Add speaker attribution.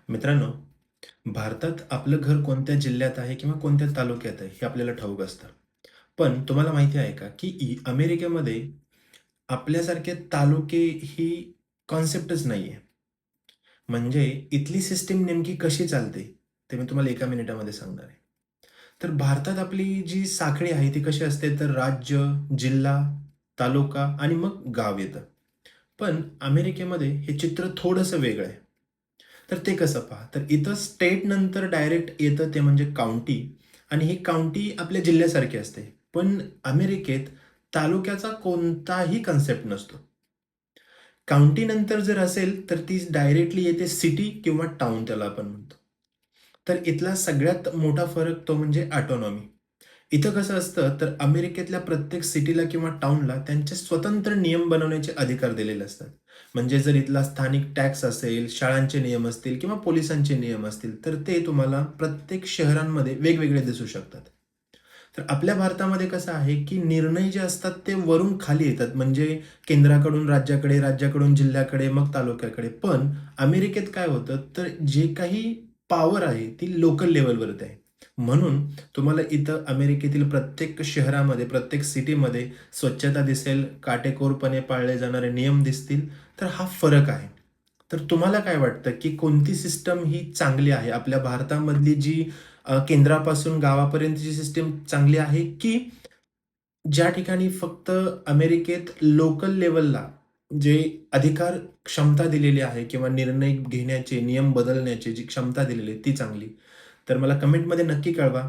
Speaker 1: मित्रांनो, भारतात आपलं घर कोणत्या जिल्ह्यात आहे किंवा कोणत्या तालुक्यात आहे हे आपल्याला ठाऊक असतं. पण तुम्हाला माहिती आहे का, की अमेरिकेमध्ये आपल्यासारखे तालुके ही कॉन्सेप्टच नाहीये. म्हणजे इथली सिस्टम नेमकी कशी चालते, ते मी तुम्हाला एका मिनिटामध्ये सांगणार आहे. तर भारतात आपली जी साखळी आहे ती कशी असते, तर राज्य, जिल्हा, तालुका आणि मग गाव येतं. पण अमेरिकेमध्ये हे चित्र थोडंसं वेगळं आहे. तर ते कसं पहा, तर इथं स्टेट नंतर डायरेक्ट येतं ते म्हणजे काउंटी आणि ही काउंटी आपल्या जिल्ह्यासारखी असते. पण अमेरिकेत तालुक्याचा कोणताही कन्सेप्ट नसतो. काउंटी नंतर जर असेल, तर ती डायरेक्टली येते सिटी किंवा टाउन त्याला आपण म्हणतो. तर इथला सगळ्यात मोठा फरक तो म्हणजे ऑटोनॉमी. इथं कसं असतं, तर अमेरिकेतल्या प्रत्येक सिटीला किंवा टाउनला त्यांचे स्वतंत्र नियम बनवण्याचे अधिकार दिलेले असतात. म्हणजे जर इथला स्थानिक टॅक्स असेल, शाळांचे नियम असतील किंवा पोलिसांचे नियम असतील, तर ते तुम्हाला प्रत्येक शहरांमध्ये वेगवेगळे दिसू शकतात. तर आपल्या भारतामध्ये कसं आहे, की निर्णय जे असतात ते वरून खाली येतात. म्हणजे केंद्राकडून राज्याकडे, राज्याकडून जिल्ह्याकडे, मग तालुक्याकडे. पण अमेरिकेत काय होतं, तर जे काही पॉवर आहे ती लोकल लेव्हलवरती आहे. म्हणून तुम्हाला इथं अमेरिकेतील प्रत्येक शहरामध्ये, प्रत्येक सिटीमध्ये स्वच्छता दिसेल, काटेकोरपणे पाळले जाणारे नियम दिसतील. तर हा फरक आहे. तर तुम्हाला काय वाटतं, की कोणती सिस्टम ही चांगली आहे? आपल्या भारतामधली जी केंद्रापासून गावापर्यंतची सिस्टम चांगली आहे, की ज्या ठिकाणी फक्त अमेरिकेत लोकल लेव्हलला जे अधिकार क्षमता दिलेली आहे किंवा निर्णय घेण्याचे, नियम बदलण्याची जी क्षमता दिलेली आहे ती चांगली? तर मला कमेंटमध्ये नक्की कळवा.